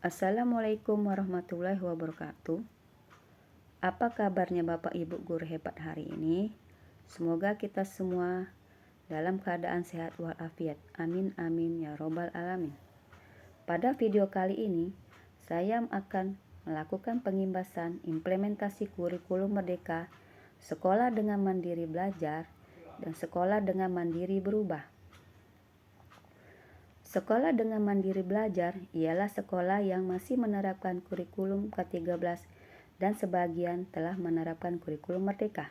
Assalamualaikum warahmatullahi wabarakatuh. Apa kabarnya Bapak Ibu guru hebat hari ini? Semoga kita semua dalam keadaan sehat walafiat. Amin amin ya robbal alamin. Pada video kali ini, saya akan melakukan pengimbasan implementasi kurikulum merdeka, sekolah dengan mandiri belajar, dan sekolah dengan mandiri berubah. Sekolah dengan mandiri belajar ialah sekolah yang masih menerapkan kurikulum K13 dan sebagian telah menerapkan kurikulum merdeka.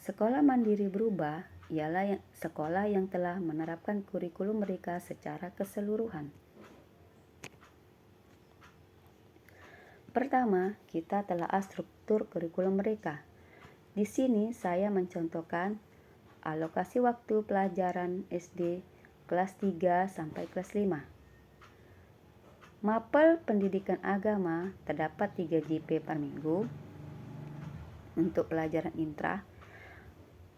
Sekolah mandiri berubah ialah sekolah yang telah menerapkan kurikulum merdeka secara keseluruhan. Pertama, kita telah struktur kurikulum merdeka. Di sini saya mencontohkan alokasi waktu pelajaran SD kelas 3 sampai kelas 5. Mapel pendidikan agama terdapat 3 JP per minggu untuk pelajaran intra.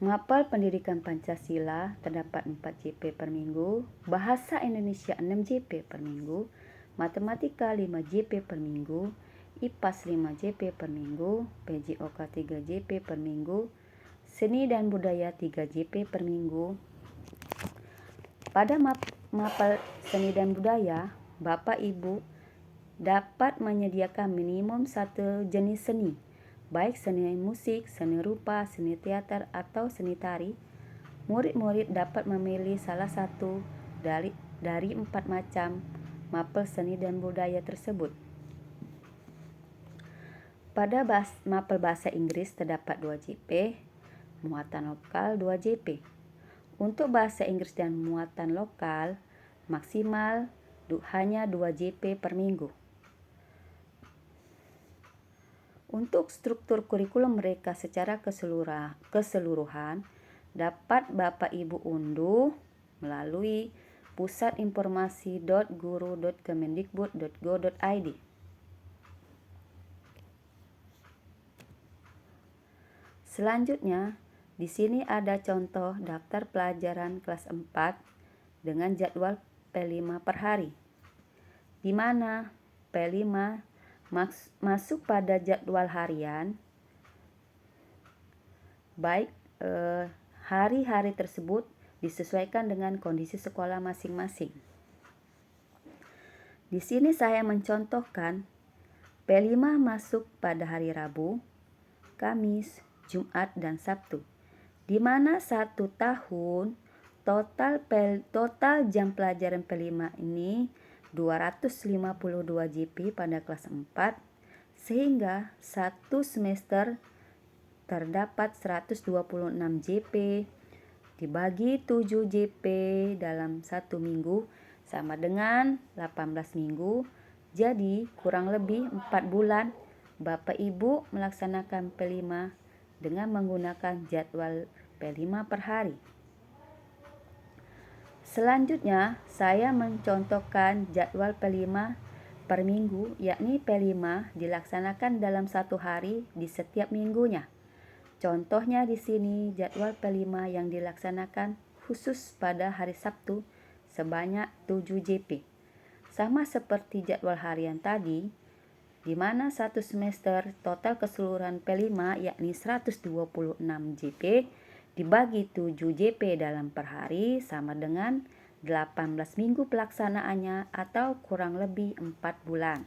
Mapel pendidikan Pancasila terdapat 4 JP per minggu, bahasa Indonesia 6 JP per minggu, matematika 5 JP per minggu, IPAS 5 JP per minggu, PJOK 3 JP per minggu, seni dan budaya 3 JP per minggu. Pada mapel seni dan budaya, Bapak Ibu dapat menyediakan minimum satu jenis seni, baik seni musik, seni rupa, seni teater, atau seni tari. Murid-murid dapat memilih salah satu dari 4 macam mapel seni dan budaya tersebut. Pada mapel bahasa Inggris terdapat 2 JP, muatan lokal 2 JP. Untuk bahasa Inggris dan muatan lokal, maksimal hanya 2 JP per minggu. Untuk struktur kurikulum mereka secara keseluruhan dapat Bapak Ibu unduh melalui pusatinformasi.guru.kemendikbud.go.id. Selanjutnya, di sini ada contoh daftar pelajaran kelas 4 dengan jadwal P5 per hari, di mana P5 masuk pada jadwal harian, baik hari-hari tersebut disesuaikan dengan kondisi sekolah masing-masing. Di sini saya mencontohkan P5 masuk pada hari Rabu, Kamis, Jumat, dan Sabtu, di mana 1 tahun total jam pelajaran P5 ini 252 JP pada kelas 4, sehingga 1 semester terdapat 126 JP dibagi 7 JP dalam 1 minggu sama dengan 18 minggu, jadi kurang lebih 4 bulan Bapak Ibu melaksanakan P5 dengan menggunakan jadwal P5 per hari. Selanjutnya, saya mencontohkan jadwal P5 per minggu, yakni P5 dilaksanakan dalam 1 hari di setiap minggunya. Contohnya di sini jadwal P5 yang dilaksanakan khusus pada hari Sabtu sebanyak 7 JP. Sama seperti jadwal harian tadi, di mana 1 semester total keseluruhan P5 yakni 126 JP dibagi 7 JP dalam per hari sama dengan 18 minggu pelaksanaannya atau kurang lebih 4 bulan.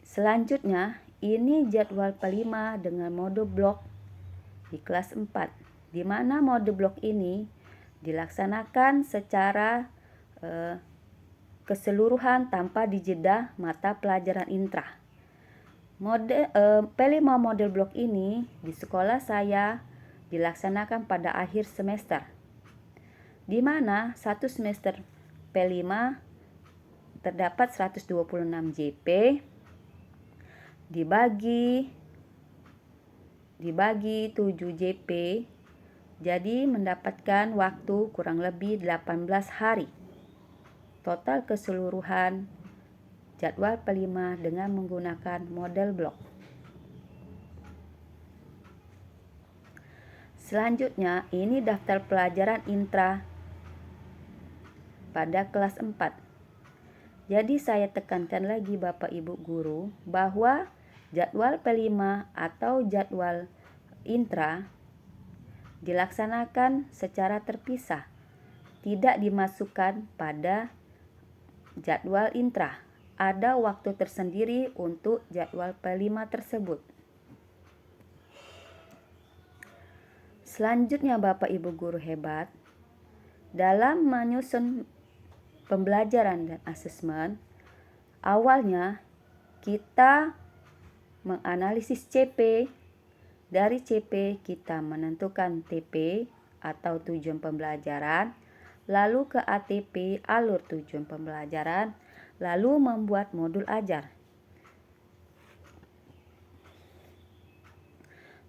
Selanjutnya, ini jadwal P5 dengan mode blok di kelas 4, di mana mode blok ini dilaksanakan secara keseluruhan tanpa dijeda mata pelajaran intra. P5 model blok ini di sekolah saya dilaksanakan pada akhir semester, di mana 1 semester P5 terdapat 126 JP dibagi 7 JP, jadi mendapatkan waktu kurang lebih 18 hari. Total keseluruhan jadwal P5 dengan menggunakan model blok. Selanjutnya, ini daftar pelajaran intra pada kelas 4, Jadi saya tekankan lagi Bapak Ibu guru bahwa jadwal P5 atau jadwal intra dilaksanakan secara terpisah, tidak dimasukkan pada jadwal intra. Ada waktu tersendiri untuk jadwal P5 tersebut. Selanjutnya Bapak Ibu guru hebat, dalam menyusun pembelajaran dan asesmen, awalnya kita menganalisis CP. Dari CP kita menentukan TP atau tujuan pembelajaran, lalu ke ATP alur tujuan pembelajaran, lalu membuat modul ajar.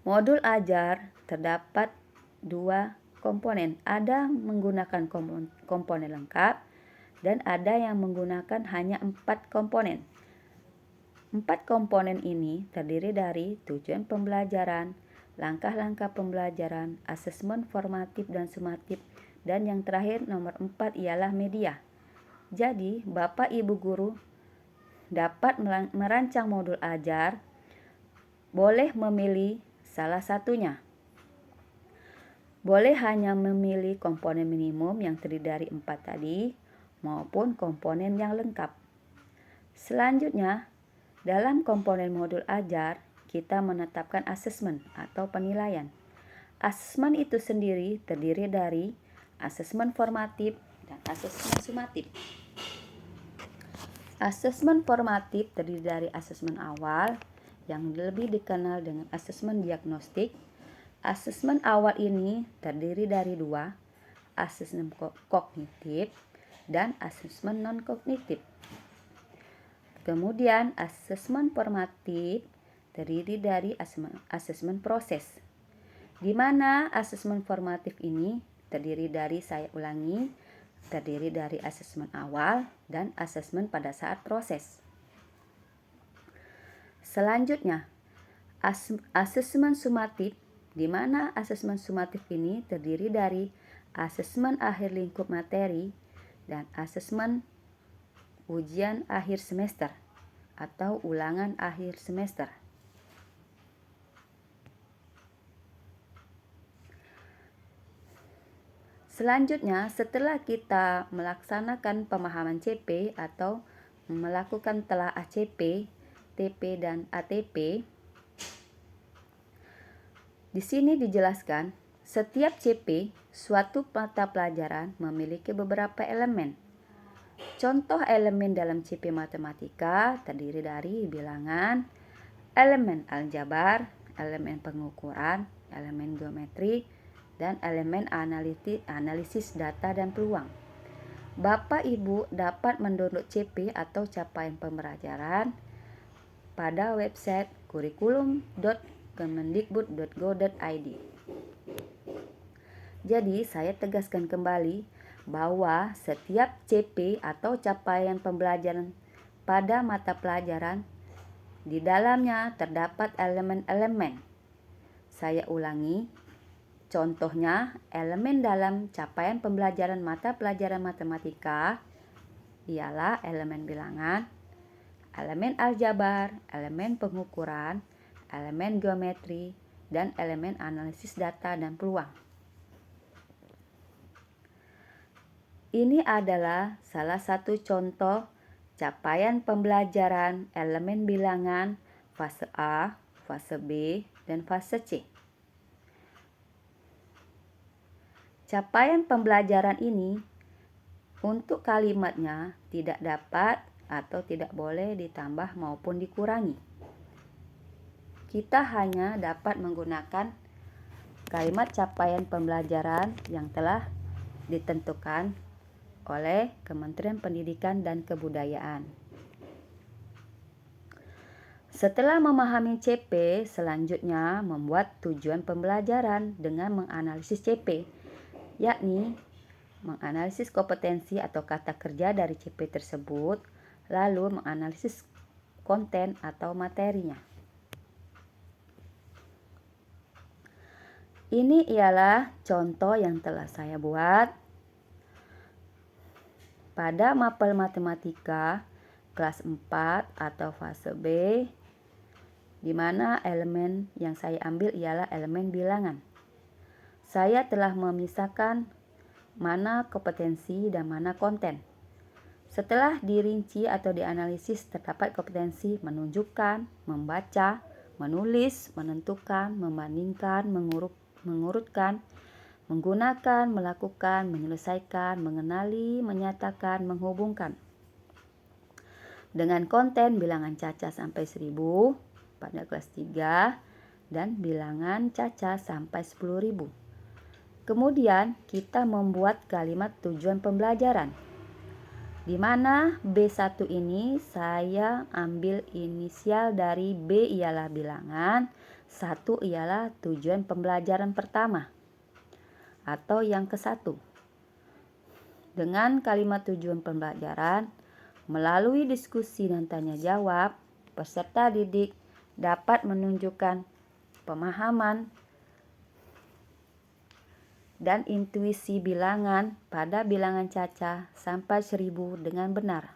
Modul ajar terdapat 2 komponen, ada menggunakan komponen lengkap dan ada yang menggunakan hanya 4 komponen. 4 komponen ini terdiri dari tujuan pembelajaran, langkah-langkah pembelajaran, asesmen formatif dan sumatif, dan yang terakhir nomor 4 ialah media. Jadi, Bapak Ibu guru dapat merancang modul ajar, boleh memilih salah satunya. Boleh hanya memilih komponen minimum yang terdiri dari 4 tadi, maupun komponen yang lengkap. Selanjutnya, dalam komponen modul ajar, kita menetapkan asesmen atau penilaian. Asesmen itu sendiri terdiri dari asesmen formatif dan asesmen sumatif. Asesmen formatif terdiri dari asesmen awal yang lebih dikenal dengan asesmen diagnostik. Asesmen awal ini terdiri dari 2, asesmen kognitif dan asesmen non-kognitif. Kemudian asesmen formatif terdiri dari asesmen proses, di mana asesmen formatif ini terdiri dari asesmen awal dan asesmen pada saat proses. Selanjutnya, asesmen sumatif, di mana asesmen sumatif ini terdiri dari asesmen akhir lingkup materi dan asesmen ujian akhir semester atau ulangan akhir semester. Selanjutnya, setelah kita melaksanakan pemahaman CP atau melakukan telaah CP, TP dan ATP, di sini dijelaskan setiap CP suatu mata pelajaran memiliki beberapa elemen. Contoh elemen dalam CP matematika terdiri dari bilangan, elemen aljabar, elemen pengukuran, elemen geometri, dan elemen analisis data dan peluang. Bapak Ibu dapat mendownload CP atau capaian pembelajaran pada website kurikulum.kemendikbud.go.id. Jadi, saya tegaskan kembali bahwa setiap CP atau capaian pembelajaran pada mata pelajaran di dalamnya terdapat elemen-elemen. Saya ulangi, contohnya elemen dalam capaian pembelajaran mata pelajaran matematika ialah elemen bilangan, elemen aljabar, elemen pengukuran, elemen geometri, dan elemen analisis data dan peluang. Ini adalah salah satu contoh capaian pembelajaran elemen bilangan fase A, fase B, dan fase C. Capaian pembelajaran ini untuk kalimatnya tidak dapat atau tidak boleh ditambah maupun dikurangi. Kita hanya dapat menggunakan kalimat capaian pembelajaran yang telah ditentukan oleh Kementerian Pendidikan dan Kebudayaan. Setelah memahami CP, selanjutnya membuat tujuan pembelajaran dengan menganalisis CP, yakni menganalisis kompetensi atau kata kerja dari CP tersebut, lalu menganalisis konten atau materinya. Ini ialah contoh yang telah saya buat pada mapel matematika kelas 4 atau fase B, di mana elemen yang saya ambil ialah elemen bilangan. Saya telah memisahkan mana kompetensi dan mana konten. Setelah dirinci atau dianalisis, terdapat kompetensi menunjukkan, membaca, menulis, menentukan, membandingkan, mengurutkan, menggunakan, melakukan, menyelesaikan, mengenali, menyatakan, menghubungkan. Dengan konten bilangan Caca sampai 1000 pada kelas 3 dan bilangan Caca sampai 10.000. Kemudian kita membuat kalimat tujuan pembelajaran, di mana B1 ini saya ambil inisial dari B ialah bilangan, 1 ialah tujuan pembelajaran pertama atau yang ke-1. Dengan kalimat tujuan pembelajaran, melalui diskusi dan tanya jawab, peserta didik dapat menunjukkan pemahaman dan intuisi bilangan pada bilangan Caca sampai 1000 dengan benar.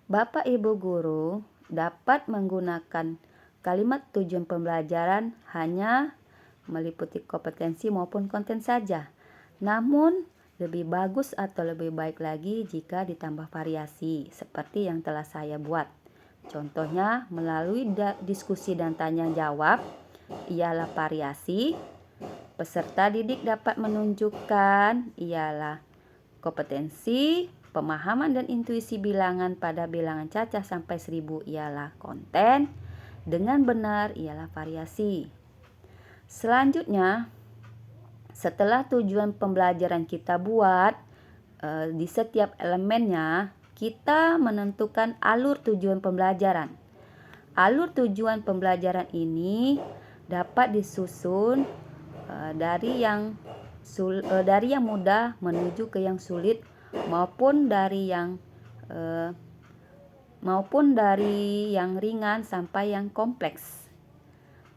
Bapak Ibu guru dapat menggunakan kalimat tujuan pembelajaran hanya meliputi kompetensi maupun konten saja. Namun lebih bagus atau lebih baik lagi jika ditambah variasi seperti yang telah saya buat. Contohnya melalui diskusi dan tanya jawab ialah variasi. Peserta didik dapat menunjukkan ialah kompetensi, pemahaman dan intuisi bilangan pada bilangan Caca sampai 1000 ialah konten, dengan benar ialah variasi. Selanjutnya, setelah tujuan pembelajaran kita buat di setiap elemennya, kita menentukan alur tujuan pembelajaran. Alur tujuan pembelajaran ini dapat disusun dari yang mudah menuju ke yang sulit maupun dari yang ringan sampai yang kompleks.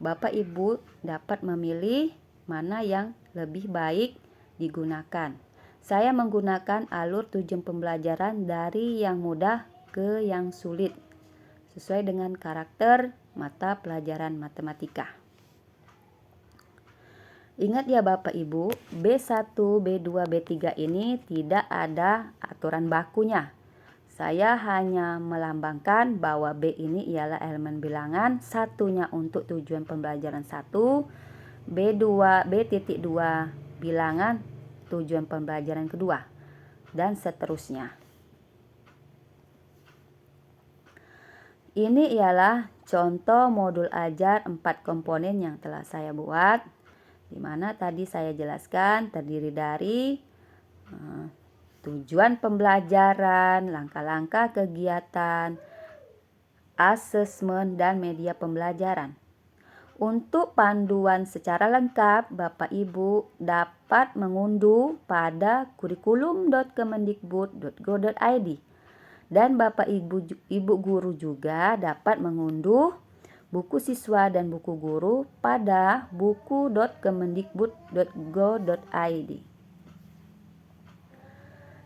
Bapak Ibu dapat memilih mana yang lebih baik digunakan. Saya menggunakan alur tujuan pembelajaran dari yang mudah ke yang sulit sesuai dengan karakter mata pelajaran matematika. Ingat ya Bapak Ibu, B1, B2, B3 ini tidak ada aturan bakunya. Saya hanya melambangkan bahwa B ini ialah elemen bilangan, satunya untuk tujuan pembelajaran 1, B2 bilangan tujuan pembelajaran kedua, dan seterusnya. Ini ialah contoh modul ajar 4 komponen yang telah saya buat, di mana tadi saya jelaskan terdiri dari tujuan pembelajaran, langkah-langkah kegiatan, asesmen, dan media pembelajaran. Untuk panduan secara lengkap, Bapak Ibu dapat mengunduh pada kurikulum.kemendikbud.go.id, dan Bapak Ibu guru juga dapat mengunduh buku siswa dan buku guru pada buku.kemendikbud.go.id.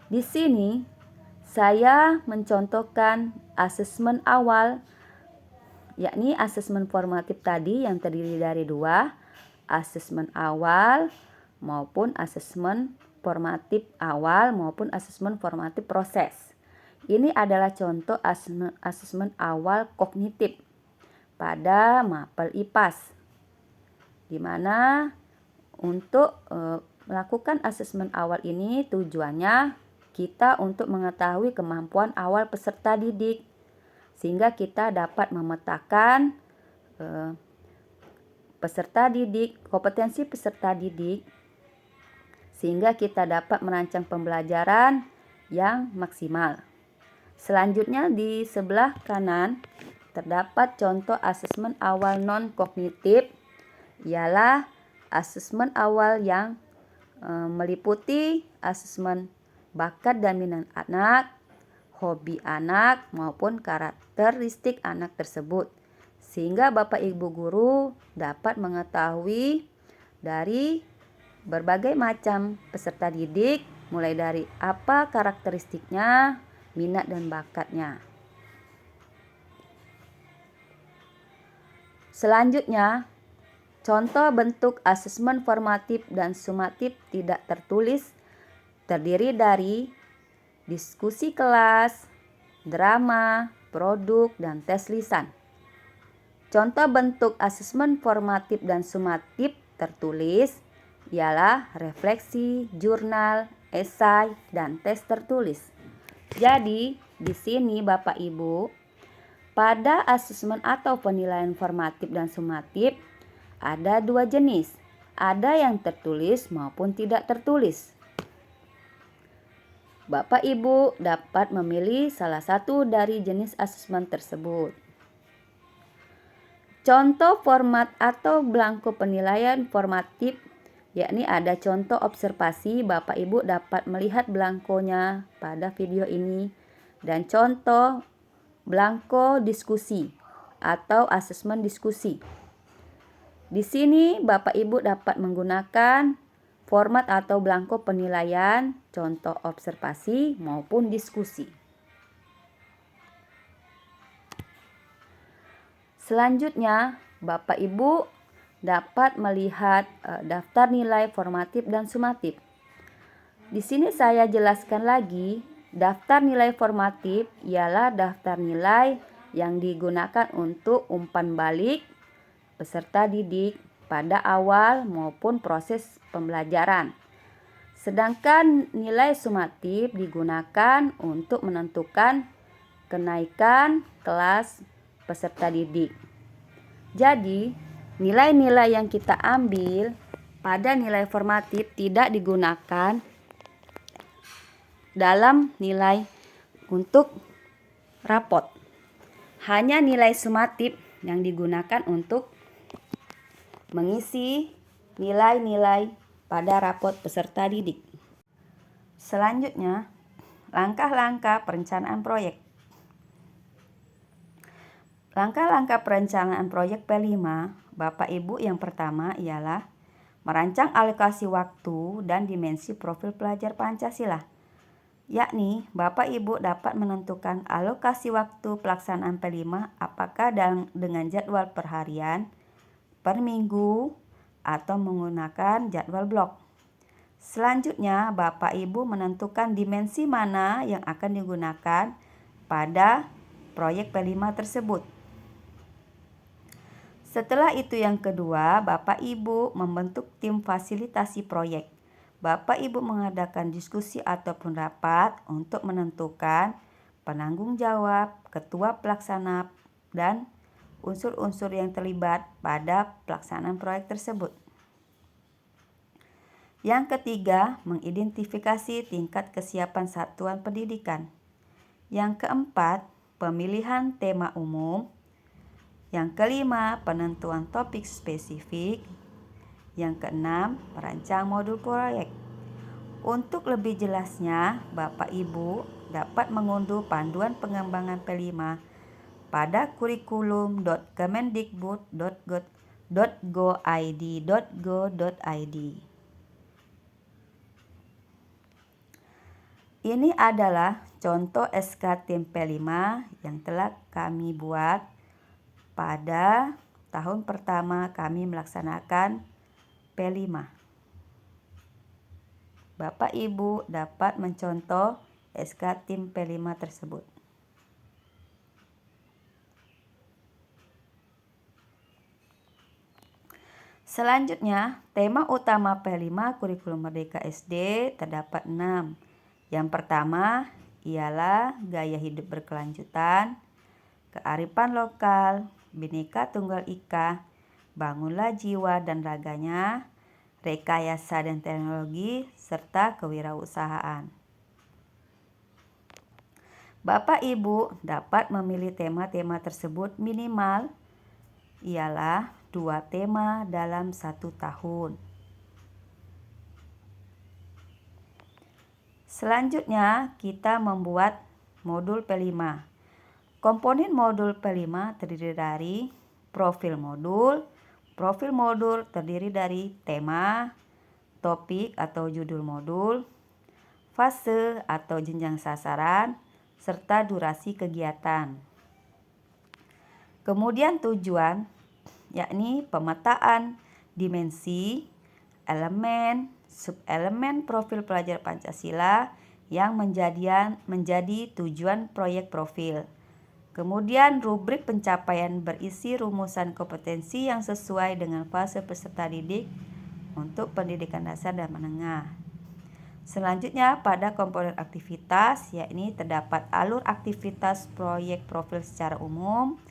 Di sini saya mencontohkan asesmen awal, yakni asesmen formatif tadi yang terdiri dari 2, asesmen awal maupun asesmen formatif awal maupun asesmen formatif proses. Ini adalah contoh asesmen awal kognitif pada mapel IPAS, di mana untuk melakukan asesmen awal ini tujuannya kita untuk mengetahui kemampuan awal peserta didik, sehingga kita dapat memetakan kompetensi peserta didik, sehingga kita dapat merancang pembelajaran yang maksimal. Selanjutnya di sebelah kanan terdapat contoh asesmen awal non-kognitif, ialah asesmen awal yang meliputi asesmen bakat dan minat anak, hobi anak, maupun karakteristik anak tersebut. Sehingga Bapak Ibu guru dapat mengetahui dari berbagai macam peserta didik, mulai dari apa karakteristiknya, minat dan bakatnya. Selanjutnya, contoh bentuk asesmen formatif dan sumatif tidak tertulis terdiri dari diskusi kelas, drama, produk, dan tes lisan. Contoh bentuk asesmen formatif dan sumatif tertulis ialah refleksi, jurnal, esai, dan tes tertulis. Jadi, di sini Bapak Ibu, pada asesmen atau penilaian formatif dan sumatif ada dua jenis. Ada yang tertulis maupun tidak tertulis. Bapak Ibu dapat memilih salah satu dari jenis asesmen tersebut. Contoh format atau belangko penilaian formatif, yakni ada contoh observasi. Bapak Ibu dapat melihat belangkonya pada video ini, dan contoh belangko diskusi atau asesmen diskusi. Di sini Bapak Ibu dapat menggunakan format atau belangko penilaian, contoh observasi maupun diskusi. Selanjutnya, Bapak Ibu dapat melihat daftar nilai formatif dan sumatif. Di sini saya jelaskan lagi, daftar nilai formatif ialah daftar nilai yang digunakan untuk umpan balik peserta didik pada awal maupun proses pembelajaran. Sedangkan nilai sumatif digunakan untuk menentukan kenaikan kelas peserta didik. Jadi, nilai-nilai yang kita ambil pada nilai formatif tidak digunakan dalam nilai untuk rapot. Hanya nilai sumatif yang digunakan untuk mengisi nilai-nilai pada rapot peserta didik. Selanjutnya, langkah-langkah perencanaan proyek. Langkah-langkah perencanaan proyek P5, Bapak Ibu, yang pertama ialah merancang alokasi waktu dan dimensi profil pelajar Pancasila. Yakni, Bapak Ibu dapat menentukan alokasi waktu pelaksanaan P5 apakah dengan jadwal per harian, per minggu, atau menggunakan jadwal blok. Selanjutnya, Bapak Ibu menentukan dimensi mana yang akan digunakan pada proyek P5 tersebut. Setelah itu yang kedua, Bapak Ibu membentuk tim fasilitasi proyek. Bapak Ibu mengadakan diskusi ataupun rapat untuk menentukan penanggung jawab, ketua pelaksana, dan unsur-unsur yang terlibat pada pelaksanaan proyek tersebut. Yang ketiga, mengidentifikasi tingkat kesiapan satuan pendidikan. Yang keempat, pemilihan tema umum. Yang kelima, penentuan topik spesifik. Yang keenam, merancang modul proyek. Untuk lebih jelasnya, Bapak Ibu dapat mengunduh panduan pengembangan P5 pada kurikulum.kemendikbud.go.id. Ini adalah contoh SK tim P5 yang telah kami buat pada tahun pertama kami melaksanakan P5. Bapak Ibu dapat mencontoh SK tim P5 tersebut. Selanjutnya, tema utama P5 Kurikulum Merdeka SD terdapat 6. Yang pertama ialah gaya hidup berkelanjutan, kearifan lokal, Bhinneka Tunggal Ika, bangunlah jiwa dan raganya, rekayasa dan teknologi, serta kewirausahaan. Bapak Ibu dapat memilih tema-tema tersebut minimal ialah 2 tema dalam 1 tahun. Selanjutnya kita membuat modul P5. Komponen modul P5 terdiri dari profil modul. Profil modul terdiri dari tema, topik atau judul modul, fase atau jenjang sasaran, serta durasi kegiatan. Kemudian tujuan, yakni pemetaan dimensi, elemen, subelemen profil pelajar Pancasila yang menjadi tujuan proyek profil. Kemudian rubrik pencapaian berisi rumusan kompetensi yang sesuai dengan fase peserta didik untuk pendidikan dasar dan menengah. Selanjutnya pada komponen aktivitas, yakni terdapat alur aktivitas proyek profil secara umum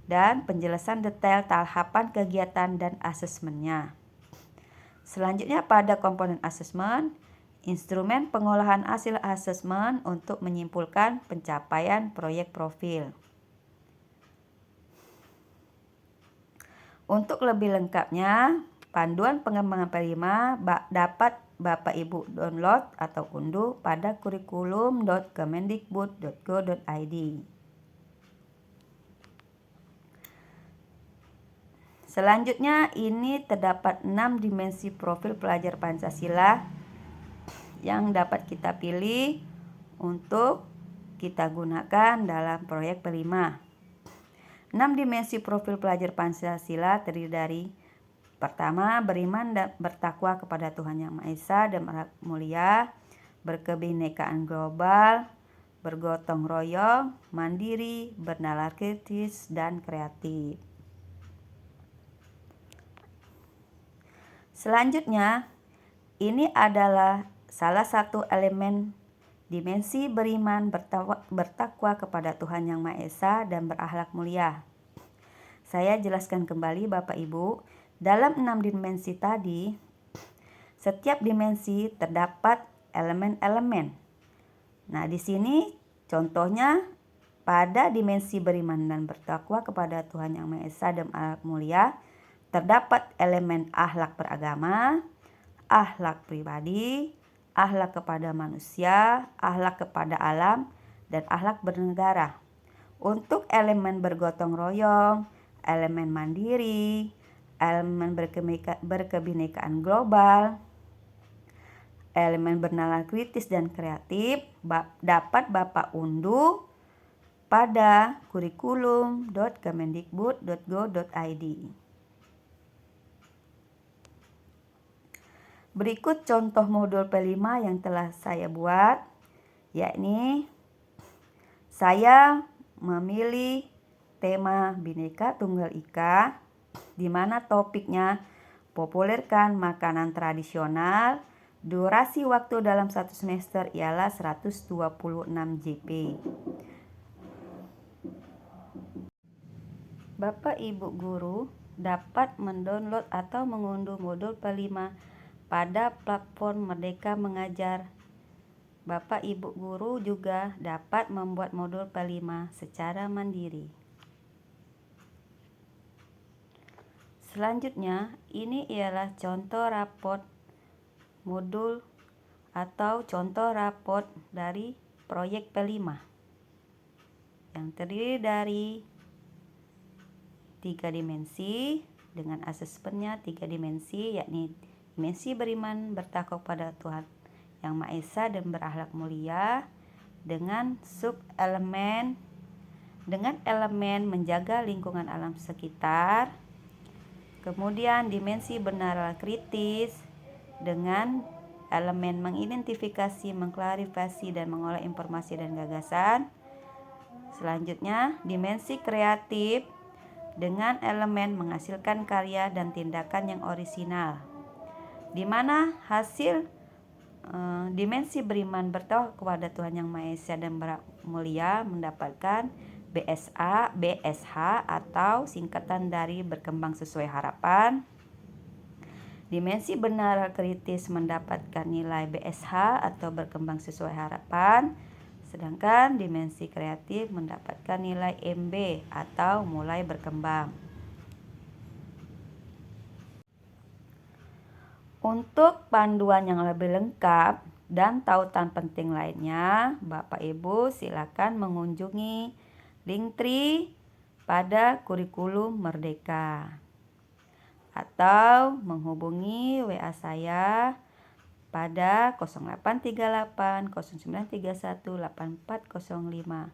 dan penjelasan detail tahapan kegiatan dan asesmennya. Selanjutnya pada komponen asesmen, instrumen pengolahan hasil asesmen untuk menyimpulkan pencapaian proyek profil. Untuk lebih lengkapnya, panduan pengembangan P5 dapat Bapak Ibu download atau unduh pada kurikulum.kemendikbud.go.id. Selanjutnya, ini terdapat 6 dimensi profil pelajar Pancasila yang dapat kita pilih untuk kita gunakan dalam proyek P5. 6 dimensi profil pelajar Pancasila terdiri dari: pertama, beriman dan bertakwa kepada Tuhan Yang Maha Esa dan mulia, berkebinekaan global, bergotong royong, mandiri, bernalar kritis, dan kreatif. Selanjutnya, ini adalah salah satu elemen dimensi beriman, bertakwa kepada Tuhan Yang Maha Esa dan berakhlak mulia. Saya jelaskan kembali Bapak Ibu, dalam 6 dimensi tadi, setiap dimensi terdapat elemen-elemen. Nah, di sini contohnya pada dimensi beriman dan bertakwa kepada Tuhan Yang Maha Esa dan berakhlak mulia, terdapat elemen akhlak beragama, akhlak pribadi, akhlak kepada manusia, akhlak kepada alam, dan akhlak bernegara. Untuk elemen bergotong royong, elemen mandiri, elemen berkebinekaan global, elemen bernalar kritis dan kreatif dapat Bapak unduh pada kurikulum.kemendikbud.go.id. Berikut contoh modul P5 yang telah saya buat, yakni saya memilih tema Bhinneka Tunggal Ika, di mana topiknya populerkan makanan tradisional. Durasi waktu dalam satu semester ialah 126 JP. Bapak Ibu guru dapat mendownload atau mengunduh modul P5 pada platform Merdeka Mengajar. Bapak Ibu guru juga dapat membuat modul P5 secara mandiri. Selanjutnya, ini ialah contoh raport modul atau contoh raport dari proyek P5 yang terdiri dari 3 dimensi dengan asesmennya 3 dimensi, yakni dimensi beriman, bertakwa pada Tuhan Yang Maha Esa dan berakhlak mulia, dengan subelemen elemen menjaga lingkungan alam sekitar. Kemudian dimensi bernalar kritis dengan elemen mengidentifikasi, mengklarifikasi, dan mengolah informasi dan gagasan. Selanjutnya, dimensi kreatif dengan elemen menghasilkan karya dan tindakan yang orisinal, di mana hasil dimensi beriman, bertakwa kepada Tuhan Yang Maha Esa dan mulia mendapatkan BSA, BSH atau singkatan dari berkembang sesuai harapan. Dimensi bernalar kritis mendapatkan nilai BSH atau berkembang sesuai harapan. Sedangkan dimensi kreatif mendapatkan nilai MB atau mulai berkembang. Untuk panduan yang lebih lengkap dan tautan penting lainnya, Bapak Ibu silakan mengunjungi Linktree pada kurikulum Merdeka atau menghubungi WA saya pada 0838 0931 8405.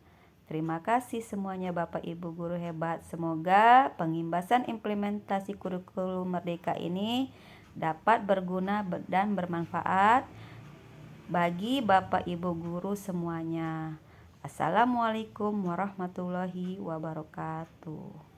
Terima kasih semuanya Bapak Ibu guru hebat. Semoga pengimbasan implementasi kurikulum Merdeka ini dapat berguna dan bermanfaat bagi Bapak Ibu guru semuanya. Assalamualaikum warahmatullahi wabarakatuh.